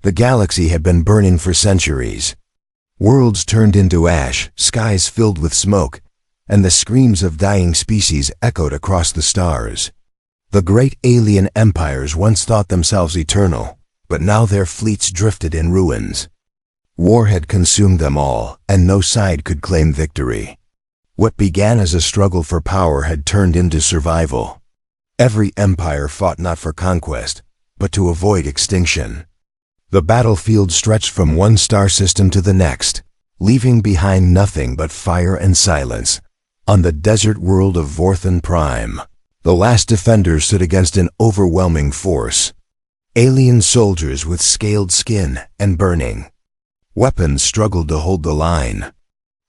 The galaxy had been burning for centuries. Worlds turned into ash, skies filled with smoke, and the screams of dying species echoed across the stars. The great alien empires once thought themselves eternal, but now their fleets drifted in ruins. War had consumed them all, and no side could claim victory. What began as a struggle for power had turned into survival. Every empire fought not for conquest, but to avoid extinction. The battlefield stretched from one star system to the next, leaving behind nothing but fire and silence. On the desert world of Vorthan Prime, the last defenders stood against an overwhelming force. Alien soldiers with scaled skin and burning weapons struggled to hold the line.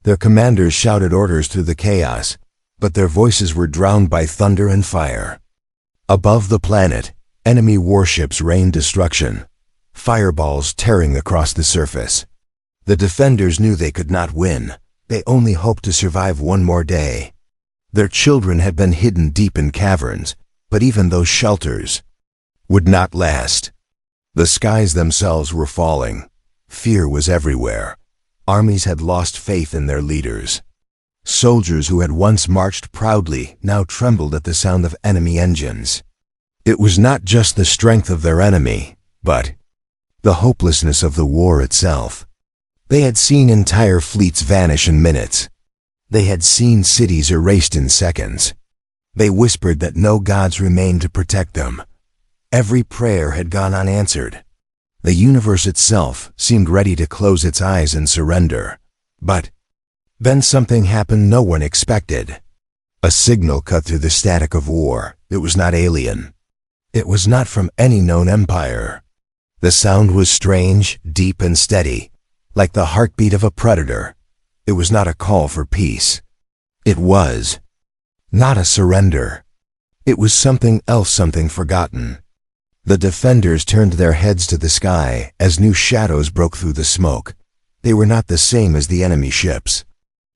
Their commanders shouted orders through the chaos, but their voices were drowned by thunder and fire. Above the planet, enemy warships rained destruction, fireballs tearing across the surface. The defenders knew they could not win. They only hoped to survive one more day. Their children had been hidden deep in caverns, but even those shelters would not last. The skies themselves were falling. Fear was everywhere. Armies had lost faith in their leaders. Soldiers who had once marched proudly now trembled at the sound of enemy engines. It was not just the strength of their enemy, but the hopelessness of the war itself. They had seen entire fleets vanish in minutes. They had seen cities erased in seconds. They whispered that no gods remained to protect them. Every prayer had gone unanswered. The universe itself seemed ready to close its eyes and surrender. But then something happened no one expected. A signal cut through the static of war. It was not alien. It was not from any known empire. The sound was strange, deep and steady, like the heartbeat of a predator. It was not a call for peace. It was not a surrender. It was something else, something forgotten. The defenders turned their heads to the sky as new shadows broke through the smoke. They were not the same as the enemy ships.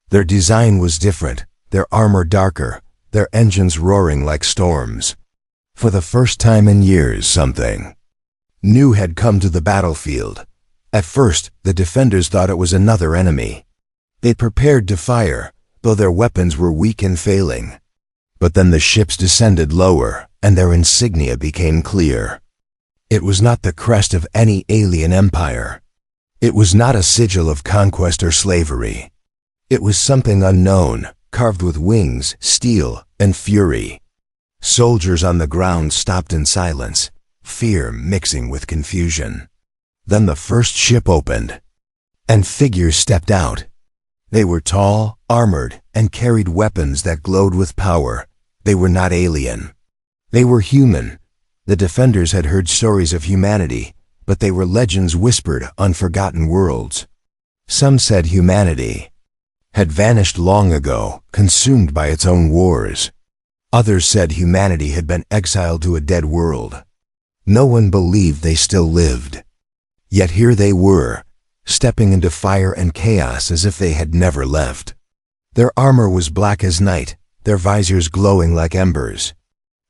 Their design was different, their armor darker, their engines roaring like storms. For the first time in years, something new had come to the battlefield. At first, the defenders thought it was another enemy. They prepared to fire, though their weapons were weak and failing. But then the ships descended lower, and their insignia became clear. It was not the crest of any alien empire. It was not a sigil of conquest or slavery. It was something unknown, carved with wings, steel, and fury. Soldiers on the ground stopped in silence, fear mixing with confusion. Then the first ship opened, and figures stepped out. They were tall, armored, and carried weapons that glowed with power. They were not alien. They were human. The defenders had heard stories of humanity, but they were legends whispered on forgotten worlds. Some said humanity had vanished long ago, consumed by its own wars. Others said humanity had been exiled to a dead world. No one believed they still lived. Yet here they were, stepping into fire and chaos as if they had never left. Their armor was black as night, their visors glowing like embers.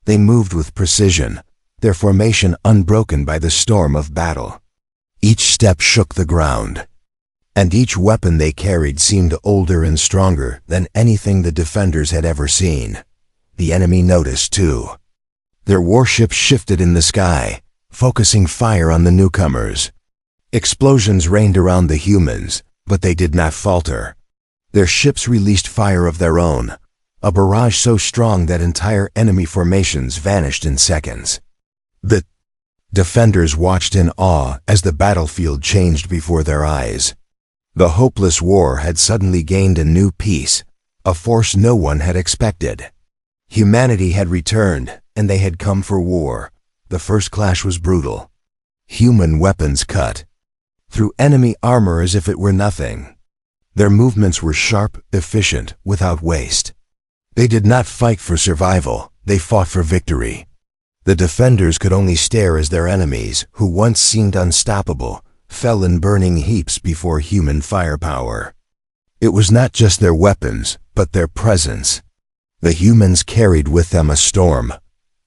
They moved with precision, their formation unbroken by the storm of battle. Each step shook the ground, and each weapon they carried seemed older and stronger than anything the defenders had ever seen. The enemy noticed too. Their warships shifted in the sky, focusing fire on the newcomers. Explosions rained around the humans, but they did not falter. Their ships released fire of their own, a barrage so strong that entire enemy formations vanished in seconds. The defenders watched in awe as the battlefield changed before their eyes. The hopeless war had suddenly gained a new peace, a force no one had expected. Humanity had returned, and they had come for war. The first clash was brutal. Human weapons cut through enemy armor as if it were nothing. Their movements were sharp, efficient, without waste. They did not fight for survival, they fought for victory. The defenders could only stare as their enemies, who once seemed unstoppable, fell in burning heaps before human firepower. It was not just their weapons, but their presence. The humans carried with them a storm,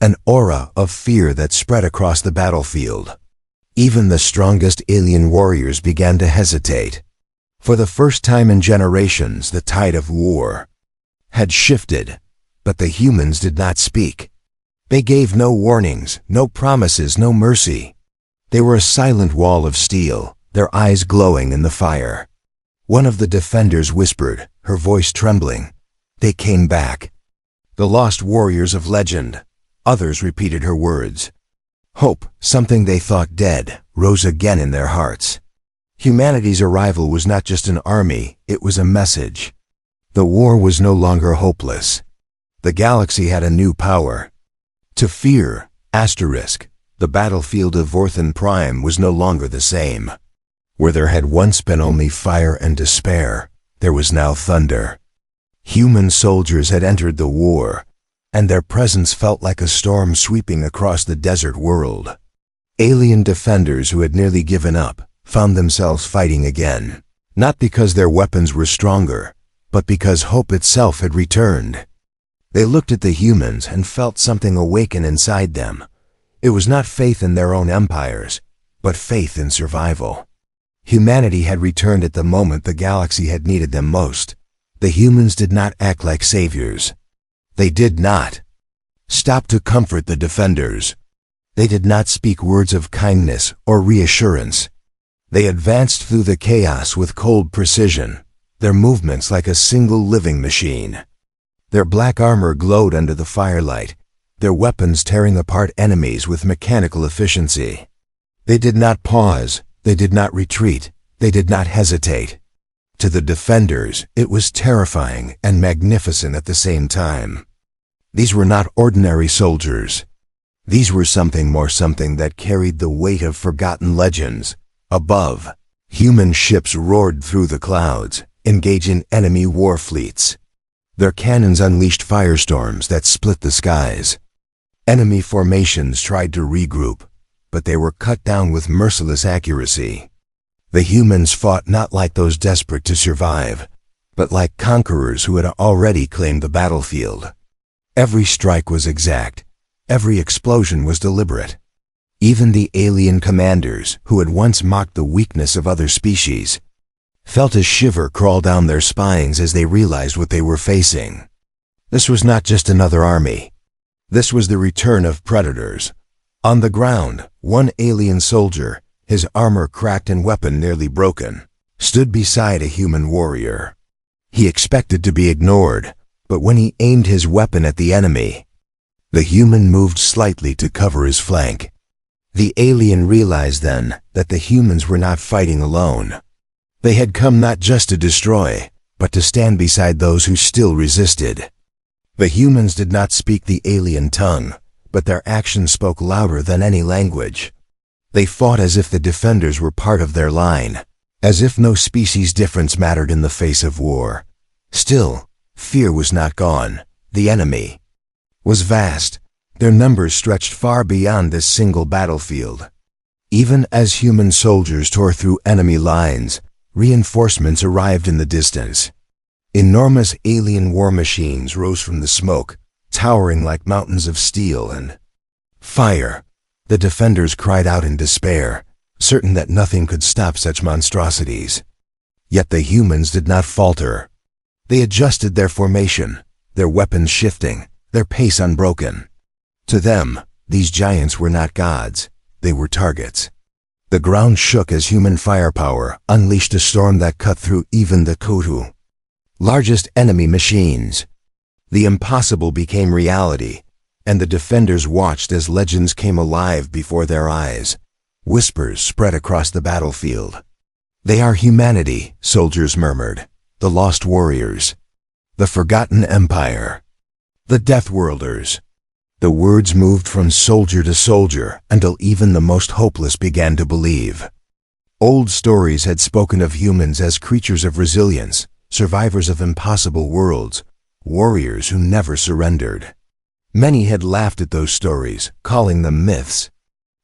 an aura of fear that spread across the battlefield. Even the strongest alien warriors began to hesitate. For the first time in generations, the tide of war had shifted, but the humans did not speak. They gave no warnings, no promises, no mercy. They were a silent wall of steel, their eyes glowing in the fire. One of the defenders whispered, her voice trembling, "They came back. The lost warriors of legend." Others repeated her words. Hope, something they thought dead, rose again in their hearts. Humanity's arrival was not just an army, it was a message. The war was no longer hopeless. The galaxy had a new power. To fear, the battlefield of Vorthan Prime was no longer the same. Where there had once been only fire and despair, there was now thunder. Human soldiers had entered the war, and their presence felt like a storm sweeping across the desert world. Alien defenders who had nearly given up found themselves fighting again, not because their weapons were stronger, but because hope itself had returned. They looked at the humans and felt something awaken inside them. It was not faith in their own empires, but faith in survival. Humanity had returned at the moment the galaxy had needed them most. The humans did not act like saviors. They did not stop to comfort the defenders. They did not speak words of kindness or reassurance. They advanced through the chaos with cold precision, their movements like a single living machine. Their black armor glowed under the firelight, their weapons tearing apart enemies with mechanical efficiency. They did not pause, they did not retreat, they did not hesitate. To the defenders, it was terrifying and magnificent at the same time. These were not ordinary soldiers. These were something more, something that carried the weight of forgotten legends. Above, human ships roared through the clouds, engaging enemy war fleets. Their cannons unleashed firestorms that split the skies. Enemy formations tried to regroup, but they were cut down with merciless accuracy. The humans fought not like those desperate to survive, but like conquerors who had already claimed the battlefield. Every strike was exact. Every explosion was deliberate. Even the alien commanders, who had once mocked the weakness of other species, felt a shiver crawl down their spines as they realized what they were facing. This was not just another army. This was the return of predators. On the ground, one alien soldier, his armor cracked and weapon nearly broken, stood beside a human warrior. He expected to be ignored, but when he aimed his weapon at the enemy, the human moved slightly to cover his flank. The alien realized then that the humans were not fighting alone. They had come not just to destroy, but to stand beside those who still resisted. The humans did not speak the alien tongue, but their actions spoke louder than any language. They fought as if the defenders were part of their line, as if no species difference mattered in the face of war. Still, fear was not gone. The enemy was vast. Their numbers stretched far beyond this single battlefield. Even as human soldiers tore through enemy lines, reinforcements arrived in the distance. Enormous alien war machines rose from the smoke, towering like mountains of steel and fire. The defenders cried out in despair, certain that nothing could stop such monstrosities. Yet the humans did not falter. They adjusted their formation, their weapons shifting, their pace unbroken. To them, these giants were not gods, they were targets. The ground shook as human firepower unleashed a storm that cut through even the Kotu. Largest enemy machines. The impossible became reality, and the defenders watched as legends came alive before their eyes. Whispers spread across the battlefield. "They are humanity," soldiers murmured. "The lost warriors. The forgotten empire. The Death Worlders." The words moved from soldier to soldier until even the most hopeless began to believe. Old stories had spoken of humans as creatures of resilience, survivors of impossible worlds, warriors who never surrendered. Many had laughed at those stories, calling them myths.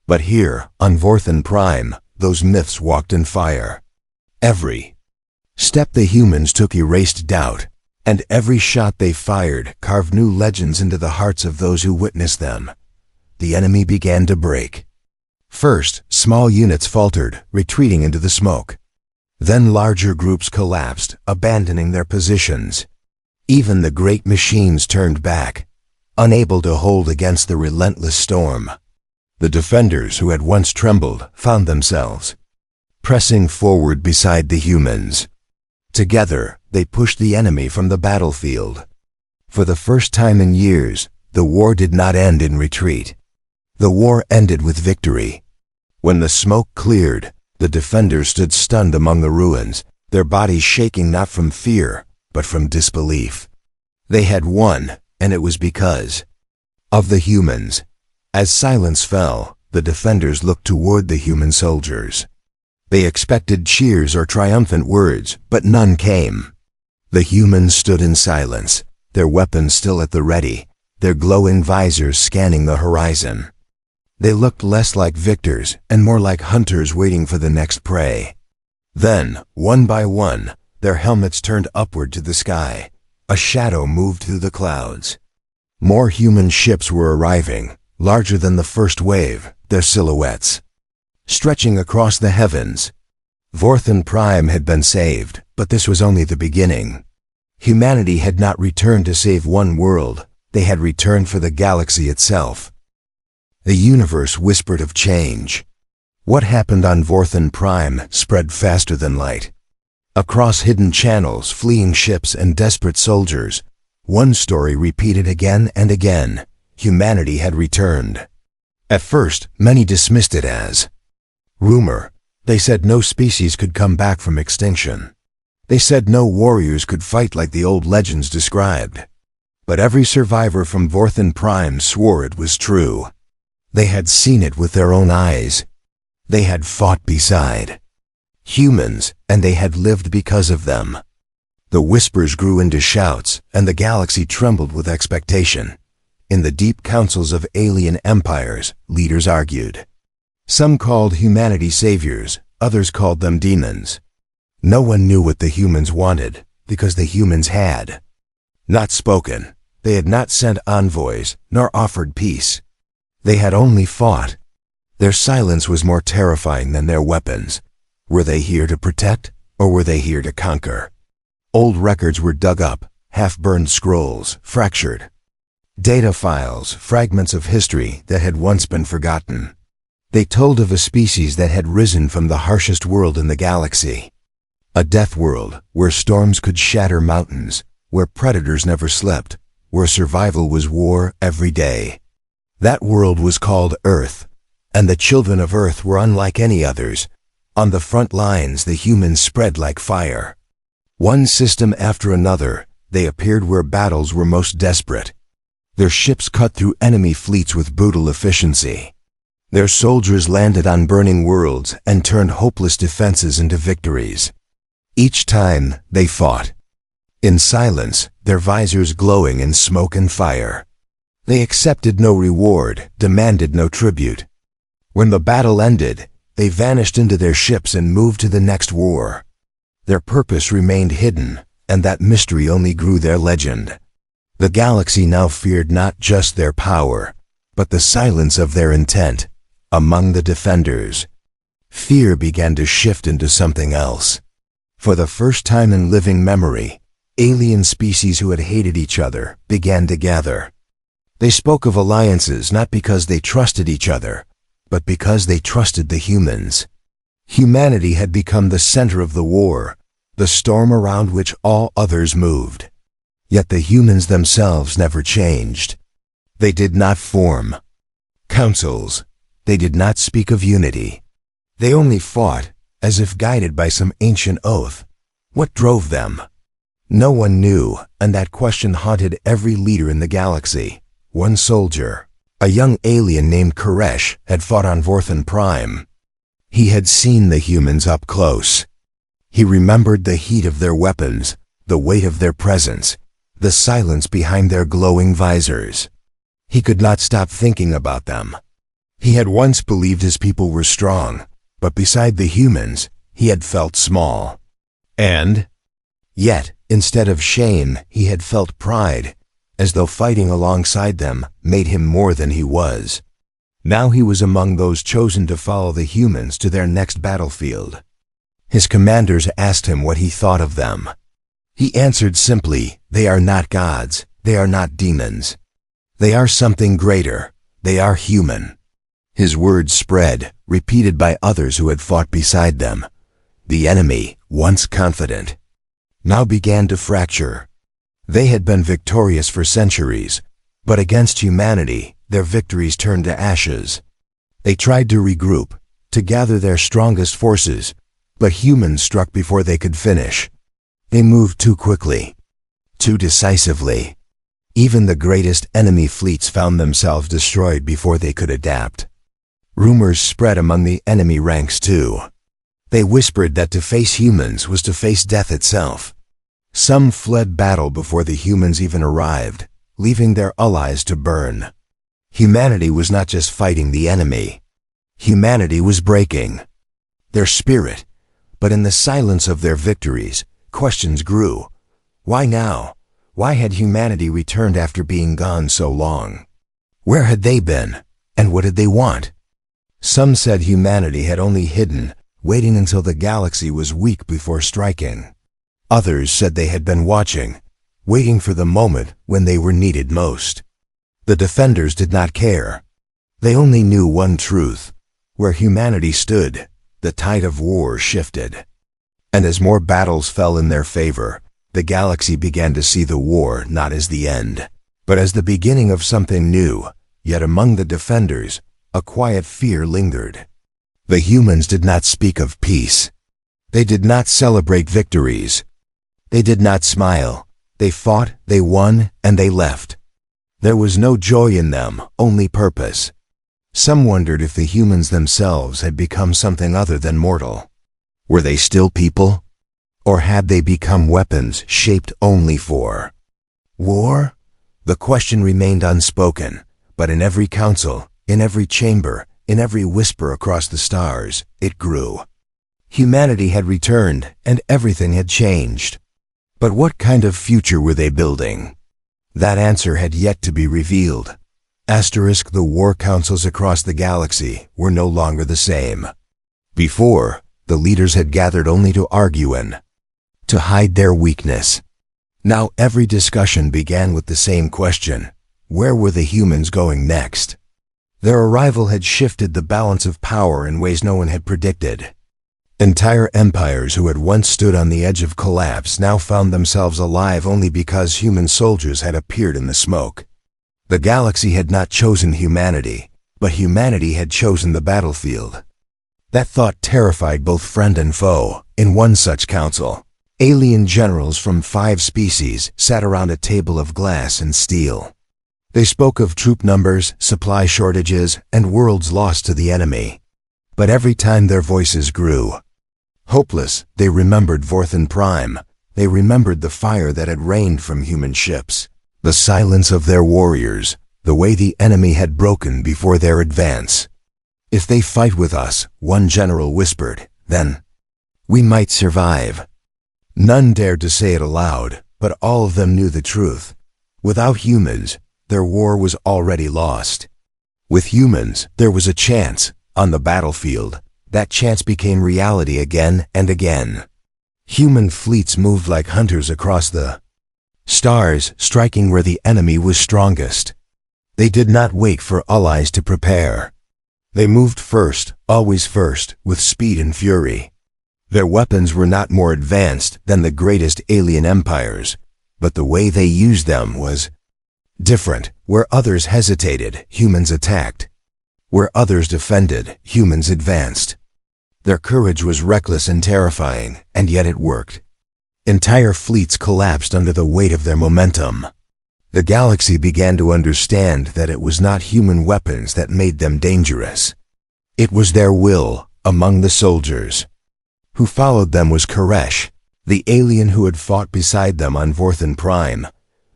But here, on Vorthan Prime, those myths walked in fire. Every step the humans took erased doubt, and every shot they fired carved new legends into the hearts of those who witnessed them. The enemy began to break. First, small units faltered, retreating into the smoke. Then larger groups collapsed, abandoning their positions. Even the great machines turned back, unable to hold against the relentless storm. The defenders who had once trembled found themselves pressing forward beside the humans. Together, they pushed the enemy from the battlefield. For the first time in years, the war did not end in retreat. The war ended with victory. When the smoke cleared, the defenders stood stunned among the ruins, their bodies shaking not from fear, but from disbelief. They had won, and it was because of the humans. As silence fell, the defenders looked toward the human soldiers. They expected cheers or triumphant words, but none came. The humans stood in silence, their weapons still at the ready, their glowing visors scanning the horizon. They looked less like victors and more like hunters waiting for the next prey. Then, one by one, their helmets turned upward to the sky. A shadow moved through the clouds. More human ships were arriving, larger than the first wave, their silhouettes stretching across the heavens. Vorthan Prime had been saved, but this was only the beginning. Humanity had not returned to save one world, they had returned for the galaxy itself. The universe whispered of change. What happened on Vorthan Prime spread faster than light. Across hidden channels, fleeing ships, and desperate soldiers, one story repeated again and again. Humanity had returned. At first, many dismissed it as rumor. They said no species could come back from extinction. They said no warriors could fight like the old legends described. But every survivor from Vorthan Prime swore it was true. They had seen it with their own eyes. They had fought beside humans, and they had lived because of them. The whispers grew into shouts, and the galaxy trembled with expectation. In the deep councils of alien empires, leaders argued. Some called humanity saviors, others called them demons. No one knew what the humans wanted, because the humans had not spoken. They had not sent envoys, nor offered peace. They had only fought. Their silence was more terrifying than their weapons. Were they here to protect, or were they here to conquer? Old records were dug up, half-burned scrolls, fractured data files, fragments of history that had once been forgotten. They told of a species that had risen from the harshest world in the galaxy. A death world, where storms could shatter mountains, where predators never slept, where survival was war every day. That world was called Earth, and the children of Earth were unlike any others. On the front lines, the humans spread like fire. One system after another, they appeared where battles were most desperate. Their ships cut through enemy fleets with brutal efficiency. Their soldiers landed on burning worlds and turned hopeless defenses into victories. Each time, they fought in silence, their visors glowing in smoke and fire. They accepted no reward, demanded no tribute. When the battle ended, they vanished into their ships and moved to the next war. Their purpose remained hidden, and that mystery only grew their legend. The galaxy now feared not just their power, but the silence of their intent. Among the defenders, fear began to shift into something else. For the first time in living memory, alien species who had hated each other began to gather. They spoke of alliances not because they trusted each other, but because they trusted the humans. Humanity had become the center of the war, the storm around which all others moved. Yet the humans themselves never changed. They did not form councils. They did not speak of unity. They only fought, as if guided by some ancient oath. What drove them? No one knew, and that question haunted every leader in the galaxy. One soldier, a young alien named Koresh, had fought on Vorthan Prime. He had seen the humans up close. He remembered the heat of their weapons, the weight of their presence, the silence behind their glowing visors. He could not stop thinking about them. He had once believed his people were strong, but beside the humans, he had felt small. And yet, instead of shame, he had felt pride, as though fighting alongside them made him more than he was. Now he was among those chosen to follow the humans to their next battlefield. His commanders asked him what he thought of them. He answered simply, "They are not gods, they are not demons. They are something greater, they are human." His words spread, repeated by others who had fought beside them. The enemy, once confident, now began to fracture. They had been victorious for centuries, but against humanity, their victories turned to ashes. They tried to regroup, to gather their strongest forces, but humans struck before they could finish. They moved too quickly, too decisively. Even the greatest enemy fleets found themselves destroyed before they could adapt. Rumors spread among the enemy ranks too. They whispered that to face humans was to face death itself. Some fled battle before the humans even arrived, leaving their allies to burn. Humanity was not just fighting the enemy. Humanity was breaking their spirit. But in the silence of their victories, questions grew. Why now? Why had humanity returned after being gone so long? Where had they been? And what did they want? Some said humanity had only hidden, waiting until the galaxy was weak before striking. Others said they had been watching, waiting for the moment when they were needed most. The defenders did not care. They only knew one truth. Where humanity stood, the tide of war shifted. And as more battles fell in their favor, the galaxy began to see the war not as the end, but as the beginning of something new. Yet among the defenders, a quiet fear lingered. The humans did not speak of peace. They did not celebrate victories. They did not smile. They fought, they won, and they left. There was no joy in them, only purpose. Some wondered if the humans themselves had become something other than mortal. Were they still people? Or had they become weapons shaped only for war? The question remained unspoken, but in every council, in every chamber, in every whisper across the stars, it grew. Humanity had returned, and everything had changed. But what kind of future were they building? That answer had yet to be revealed. The war councils across the galaxy were no longer the same. Before, the leaders had gathered only to argue and to hide their weakness. Now every discussion began with the same question: where were the humans going next? Their arrival had shifted the balance of power in ways no one had predicted. Entire empires who had once stood on the edge of collapse now found themselves alive only because human soldiers had appeared in the smoke. The galaxy had not chosen humanity, but humanity had chosen the battlefield. That thought terrified both friend and foe. In one such council, alien generals from 5 species sat around a table of glass and steel. They spoke of troop numbers, supply shortages, and worlds lost to the enemy. But every time their voices grew hopeless, they remembered Vorthan Prime. They remembered the fire that had rained from human ships, the silence of their warriors, the way the enemy had broken before their advance. "If they fight with us," one general whispered, "then we might survive." None dared to say it aloud, but all of them knew the truth. Without humans, their war was already lost. With humans, there was a chance. On the battlefield, that chance became reality again and again. Human fleets moved like hunters across the stars, striking where the enemy was strongest. They did not wait for allies to prepare. They moved first, always first, with speed and fury. Their weapons were not more advanced than the greatest alien empires, but the way they used them was different. Where others hesitated, humans attacked. Where others defended, humans advanced. Their courage was reckless and terrifying, and yet it worked. Entire fleets collapsed under the weight of their momentum. The galaxy began to understand that it was not human weapons that made them dangerous. It was their will. Among the soldiers who followed them was Koresh, the alien who had fought beside them on Vorthan Prime.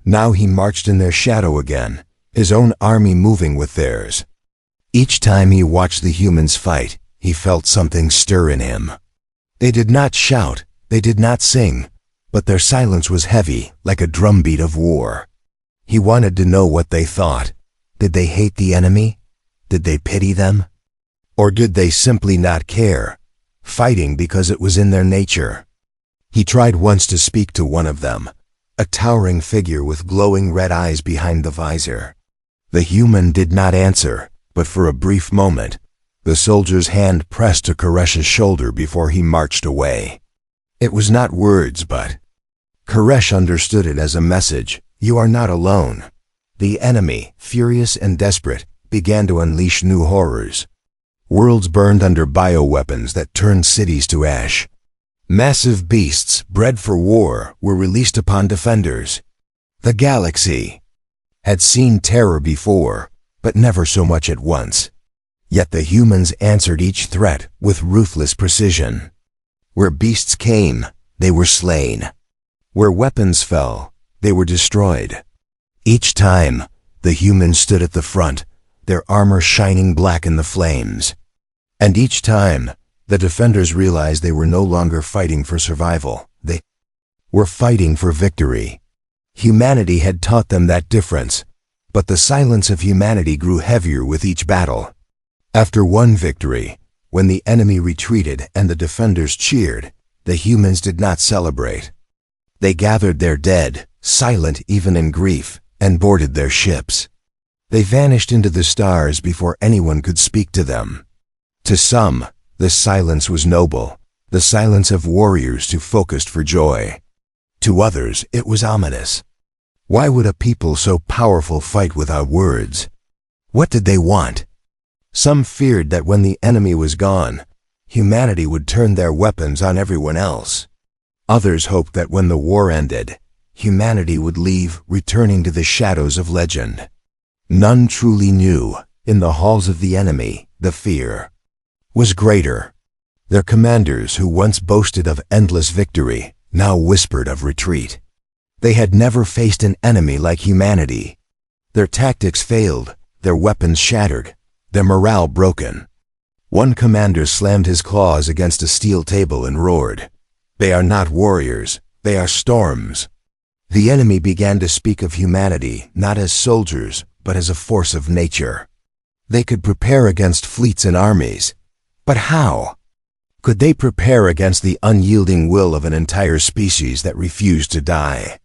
Now he marched in their shadow again, his own army moving with theirs. Each time he watched the humans fight, he felt something stir in him. They did not shout, they did not sing, but their silence was heavy, like a drumbeat of war. He wanted to know what they thought. Did they hate the enemy? Did they pity them? Or did they simply not care, fighting because it was in their nature? He tried once to speak to one of them, a towering figure with glowing red eyes behind the visor. The human did not answer, but for a brief moment, the soldier's hand pressed to Koresh's shoulder before he marched away. It was not words, but Koresh understood it as a message. You are not alone. The enemy, furious and desperate, began to unleash new horrors. Worlds burned under bioweapons that turned cities to ash. Massive beasts, bred for war, were released upon defenders. The galaxy had seen terror before, but never so much at once. Yet the humans answered each threat with ruthless precision. Where beasts came, they were slain. Where weapons fell, they were destroyed. Each time, the humans stood at the front, their armor shining black in the flames. And each time, the defenders realized they were no longer fighting for survival. They were fighting for victory. Humanity had taught them that difference, but the silence of humanity grew heavier with each battle. After one victory, when the enemy retreated and the defenders cheered, the humans did not celebrate. They gathered their dead, silent even in grief, and boarded their ships. They vanished into the stars before anyone could speak to them. To some, the silence was noble, the silence of warriors too focused for joy. To others, it was ominous. Why would a people so powerful fight without words? What did they want? Some feared that when the enemy was gone, humanity would turn their weapons on everyone else. Others hoped that when the war ended, humanity would leave, returning to the shadows of legend. None truly knew, in the halls of the enemy, the fear was greater. Their commanders, who once boasted of endless victory, now whispered of retreat. They had never faced an enemy like humanity. Their tactics failed, their weapons shattered, their morale broken. One commander slammed his claws against a steel table and roared, "They are not warriors, they are storms." The enemy began to speak of humanity not as soldiers, but as a force of nature. They could prepare against fleets and armies. But how? Could they prepare against the unyielding will of an entire species that refused to die?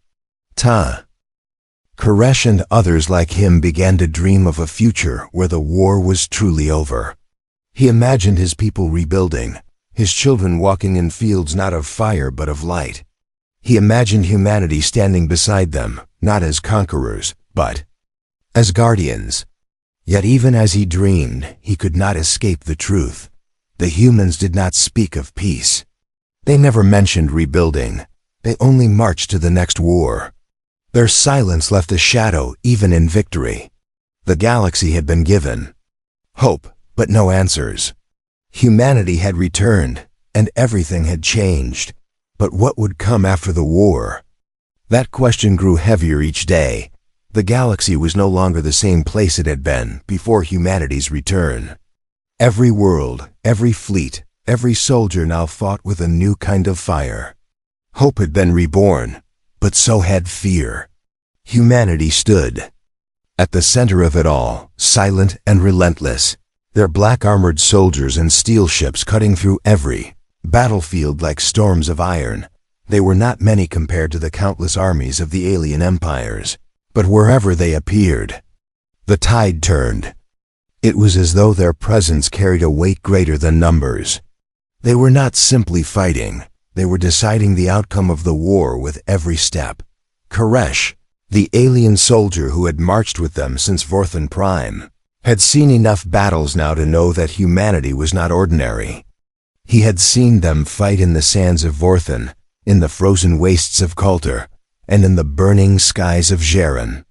Koresh and others like him began to dream of a future where the war was truly over. He imagined his people rebuilding, his children walking in fields not of fire but of light. He imagined humanity standing beside them, not as conquerors, but as guardians. Yet even as he dreamed, he could not escape the truth. The humans did not speak of peace. They never mentioned rebuilding. They only marched to the next war. Their silence left a shadow even in victory. The galaxy had been given hope, but no answers. Humanity had returned, and everything had changed. But what would come after the war? That question grew heavier each day. The galaxy was no longer the same place it had been before humanity's return. Every world, every fleet, every soldier now fought with a new kind of fire. Hope had been reborn, but so had fear. Humanity stood at the center of it all, silent and relentless, their black-armored soldiers and steel ships cutting through every battlefield like storms of iron. They were not many compared to the countless armies of the alien empires, but wherever they appeared, the tide turned. It was as though their presence carried a weight greater than numbers. They were not simply fighting, they were deciding the outcome of the war with every step. Koresh, the alien soldier who had marched with them since Vorthan Prime, had seen enough battles now to know that humanity was not ordinary. He had seen them fight in the sands of Vorthan, in the frozen wastes of Coulter, and in the burning skies of Jaren.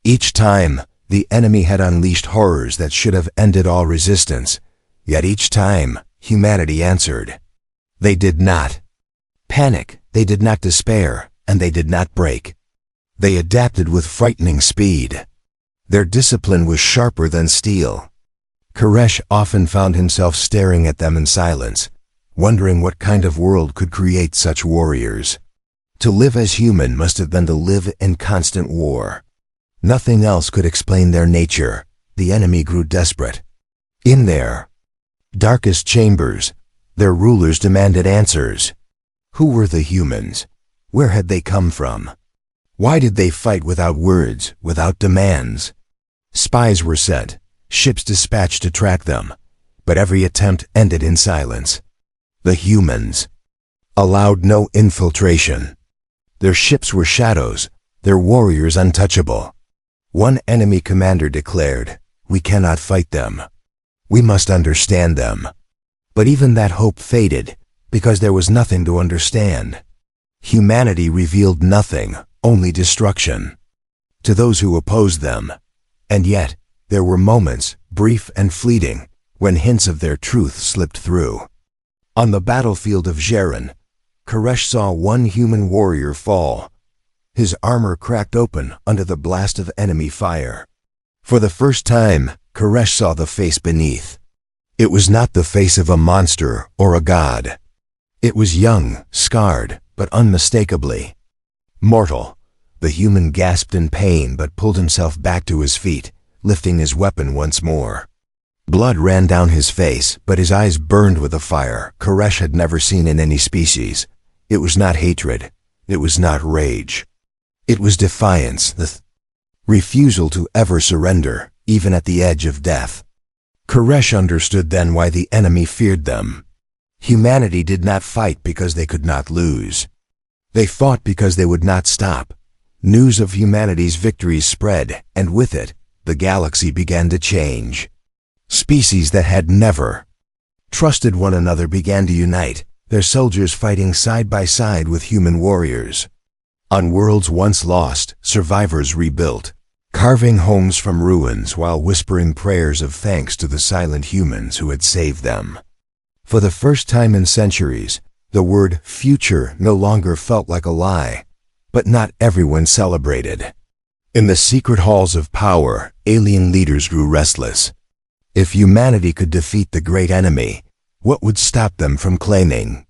Each time, the enemy had unleashed horrors that should have ended all resistance, yet each time, humanity answered. They did not panic, they did not despair, and they did not break. They adapted with frightening speed. Their discipline was sharper than steel. Koresh often found himself staring at them in silence, wondering what kind of world could create such warriors. To live as human must have been to live in constant war. Nothing else could explain their nature. The enemy grew desperate. In their darkest chambers, their rulers demanded answers. Who were the humans? Where had they come from? Why did they fight without words, without demands? Spies were sent, ships dispatched to track them, but every attempt ended in silence. The humans allowed no infiltration. Their ships were shadows, their warriors untouchable. One enemy commander declared, "We cannot fight them. We must understand them." But even that hope faded, because there was nothing to understand. Humanity revealed nothing, only destruction, to those who opposed them. And yet, there were moments, brief and fleeting, when hints of their truth slipped through. On the battlefield of Gerin, Koresh saw one human warrior fall. His armor cracked open under the blast of enemy fire. For the first time, Koresh saw the face beneath. It was not the face of a monster or a god. It was young, scarred, but unmistakably mortal. The human gasped in pain but pulled himself back to his feet, lifting his weapon once more. Blood ran down his face, but his eyes burned with a fire Koresh had never seen in any species. It was not hatred. It was not rage. It was defiance, the refusal to ever surrender, even at the edge of death. Koresh understood then why the enemy feared them. Humanity did not fight because they could not lose. They fought because they would not stop. News of humanity's victories spread, and with it, the galaxy began to change. Species that had never trusted one another began to unite, their soldiers fighting side by side with human warriors. On worlds once lost, survivors rebuilt, carving homes from ruins while whispering prayers of thanks to the silent humans who had saved them. For the first time in centuries, the word future no longer felt like a lie, but not everyone celebrated. In the secret halls of power, alien leaders grew restless. If humanity could defeat the great enemy, what would stop them from claiming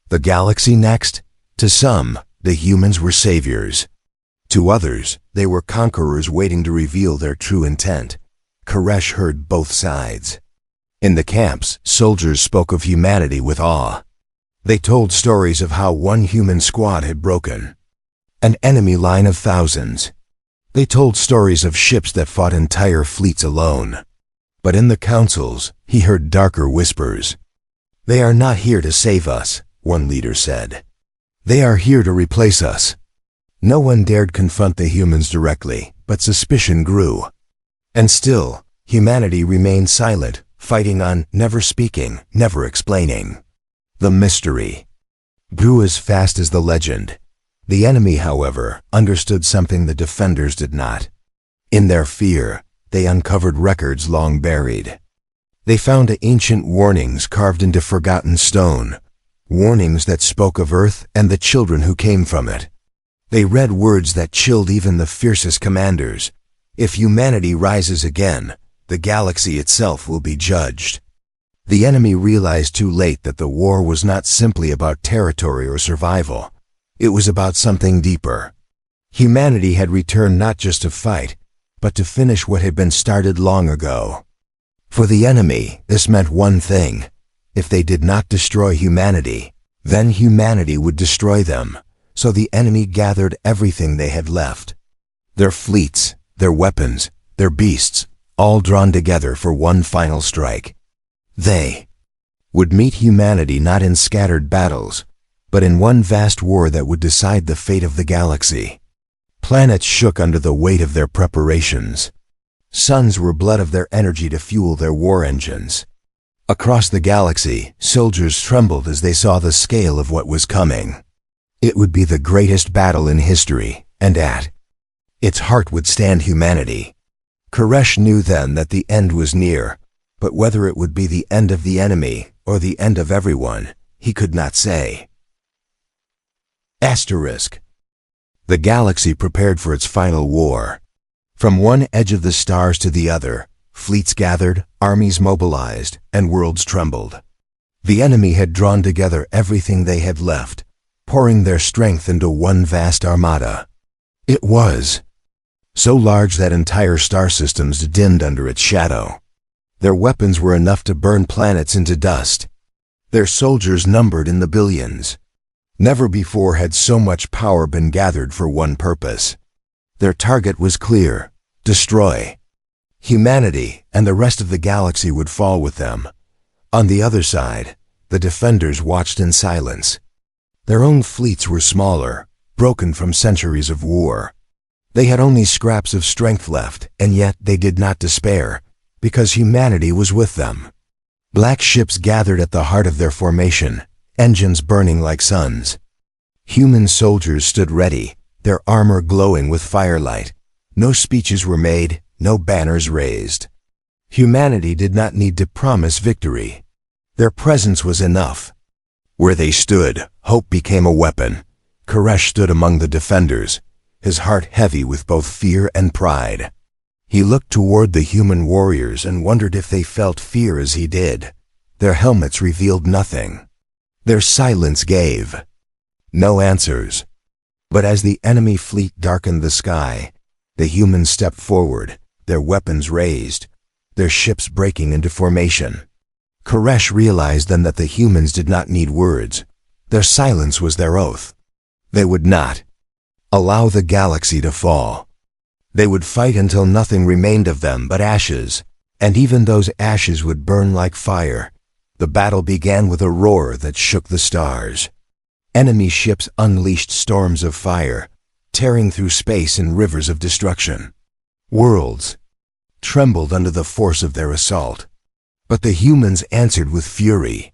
the galaxy next? To some, the humans were saviors. To others, they were conquerors waiting to reveal their true intent. Koresh heard both sides. In the camps, soldiers spoke of humanity with awe. They told stories of how one human squad had broken an enemy line of thousands. They told stories of ships that fought entire fleets alone. But in the councils, he heard darker whispers. "They are not here to save us," one leader said. "They are here to replace us." No one dared confront the humans directly, but suspicion grew. And still, humanity remained silent, fighting on, never speaking, never explaining. The mystery grew as fast as the legend. The enemy, however, understood something the defenders did not. In their fear, they uncovered records long buried. They found ancient warnings carved into forgotten stone, warnings that spoke of Earth and the children who came from it. They read words that chilled even the fiercest commanders. If humanity rises again, the galaxy itself will be judged. The enemy realized too late that the war was not simply about territory or survival. It was about something deeper. Humanity had returned not just to fight, but to finish what had been started long ago. For the enemy, this meant one thing. If they did not destroy humanity, then humanity would destroy them. So the enemy gathered everything they had left. Their fleets, their weapons, their beasts, all drawn together for one final strike. They would meet humanity not in scattered battles, but in one vast war that would decide the fate of the galaxy. Planets shook under the weight of their preparations. Suns were bled of their energy to fuel their war engines. Across the galaxy, soldiers trembled as they saw the scale of what was coming. It would be the greatest battle in history, and at its heart would stand humanity. Koresh knew then that the end was near, but whether it would be the end of the enemy or the end of everyone, he could not say. Asterisk. The galaxy prepared for its final war. From one edge of the stars to the other, fleets gathered, armies mobilized, and worlds trembled. The enemy had drawn together everything they had left, pouring their strength into one vast armada. It was so large that entire star systems dimmed under its shadow. Their weapons were enough to burn planets into dust. Their soldiers numbered in the billions. Never before had so much power been gathered for one purpose. Their target was clear: destroy. Humanity and the rest of the galaxy would fall with them. On the other side, the defenders watched in silence. Their own fleets were smaller, broken from centuries of war. They had only scraps of strength left, and yet they did not despair, because humanity was with them. Black ships gathered at the heart of their formation, engines burning like suns. Human soldiers stood ready, their armor glowing with firelight. No speeches were made, no banners raised. Humanity did not need to promise victory. Their presence was enough. Where they stood, hope became a weapon. Koresh stood among the defenders, his heart heavy with both fear and pride. He looked toward the human warriors and wondered if they felt fear as he did. Their helmets revealed nothing. Their silence gave no answers. But as the enemy fleet darkened the sky, the humans stepped forward, their weapons raised, their ships breaking into formation. Koresh realized then that the humans did not need words. Their silence was their oath. They would not allow the galaxy to fall. They would fight until nothing remained of them but ashes, and even those ashes would burn like fire. The battle began with a roar that shook the stars. Enemy ships unleashed storms of fire, tearing through space in rivers of destruction. Worlds trembled under the force of their assault. But the humans answered with fury.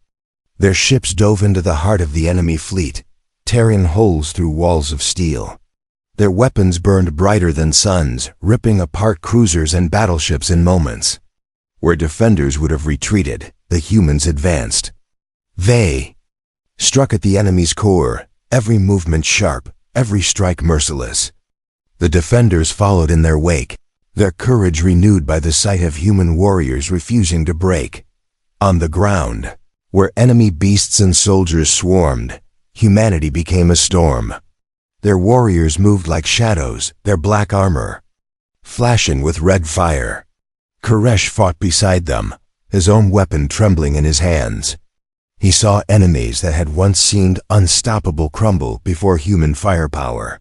Their ships dove into the heart of the enemy fleet, tearing holes through walls of steel. Their weapons burned brighter than suns, ripping apart cruisers and battleships in moments. Where defenders would have retreated, the humans advanced. They struck at the enemy's core, every movement sharp, every strike merciless. The defenders followed in their wake, their courage renewed by the sight of human warriors refusing to break. On the ground, where enemy beasts and soldiers swarmed, humanity became a storm. Their warriors moved like shadows, their black armor flashing with red fire. Koresh fought beside them, his own weapon trembling in his hands. He saw enemies that had once seemed unstoppable crumble before human firepower.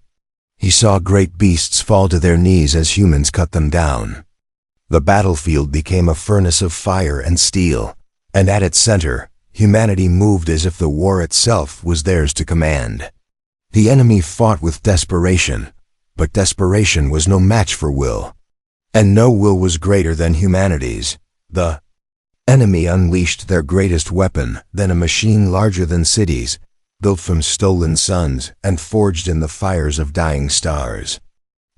He saw great beasts fall to their knees as humans cut them down. The battlefield became a furnace of fire and steel, and at its center, humanity moved as if the war itself was theirs to command. The enemy fought with desperation, but desperation was no match for will. And no will was greater than humanity's. The enemy unleashed their greatest weapon, then a machine larger than cities, built from stolen suns and forged in the fires of dying stars.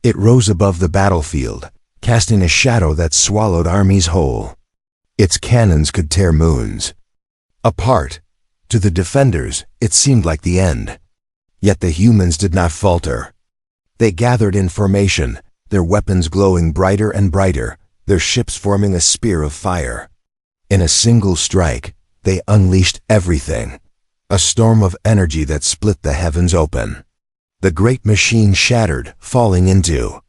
It rose above the battlefield, casting a shadow that swallowed armies whole. Its cannons could tear moons apart. To the defenders, it seemed like the end. Yet the humans did not falter. They gathered in formation, their weapons glowing brighter and brighter, their ships forming a spear of fire. In a single strike, they unleashed everything. A storm of energy that split the heavens open. The great machine shattered, falling into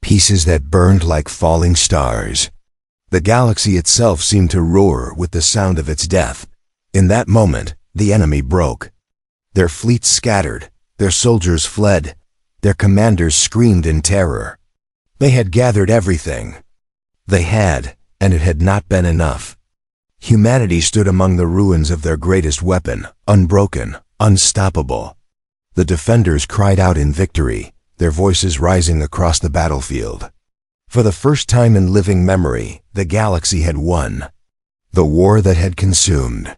pieces that burned like falling stars. The galaxy itself seemed to roar with the sound of its death. In that moment, the enemy broke. Their fleets scattered, their soldiers fled, their commanders screamed in terror. They had gathered everything. They had, and it had not been enough. Humanity stood among the ruins of their greatest weapon, unbroken, unstoppable. The defenders cried out in victory, their voices rising across the battlefield. For the first time in living memory, the galaxy had won. The war that had consumed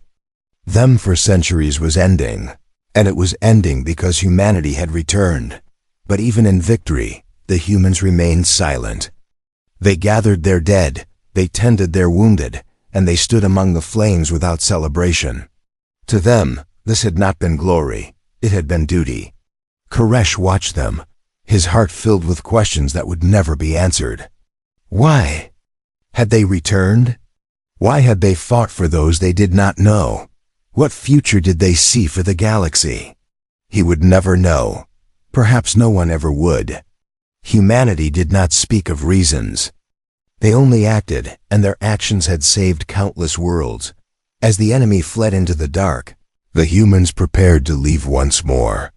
them for centuries was ending, and it was ending because humanity had returned. But even in victory, the humans remained silent. They gathered their dead, they tended their wounded, and they stood among the flames without celebration. To them, this had not been glory, it had been duty. Koresh watched them, his heart filled with questions that would never be answered. Why had they returned? Why had they fought for those they did not know? What future did they see for the galaxy? He would never know. Perhaps no one ever would. Humanity did not speak of reasons. They only acted, and their actions had saved countless worlds. As the enemy fled into the dark, the humans prepared to leave once more.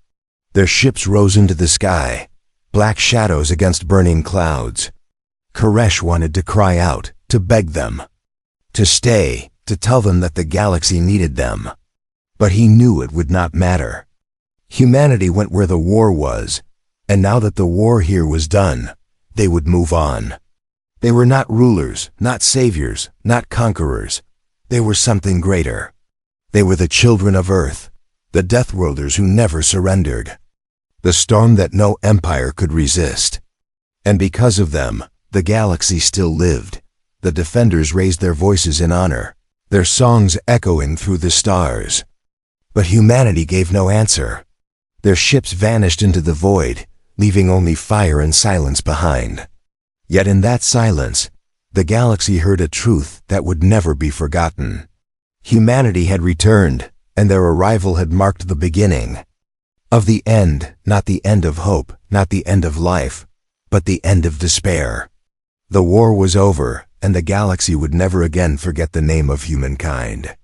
Their ships rose into the sky, black shadows against burning clouds. Koresh wanted to cry out, to beg them, to stay, to tell them that the galaxy needed them. But he knew it would not matter. Humanity went where the war was, and now that the war here was done, they would move on. They were not rulers, not saviors, not conquerors. They were something greater. They were the children of Earth, the Deathworlders who never surrendered, the storm that no empire could resist. And because of them, the galaxy still lived. The defenders raised their voices in honor, their songs echoing through the stars. But humanity gave no answer. Their ships vanished into the void, leaving only fire and silence behind. Yet in that silence, the galaxy heard a truth that would never be forgotten. Humanity had returned, and their arrival had marked the beginning of the end, not the end of hope, not the end of life, but the end of despair. The war was over, and the galaxy would never again forget the name of humankind.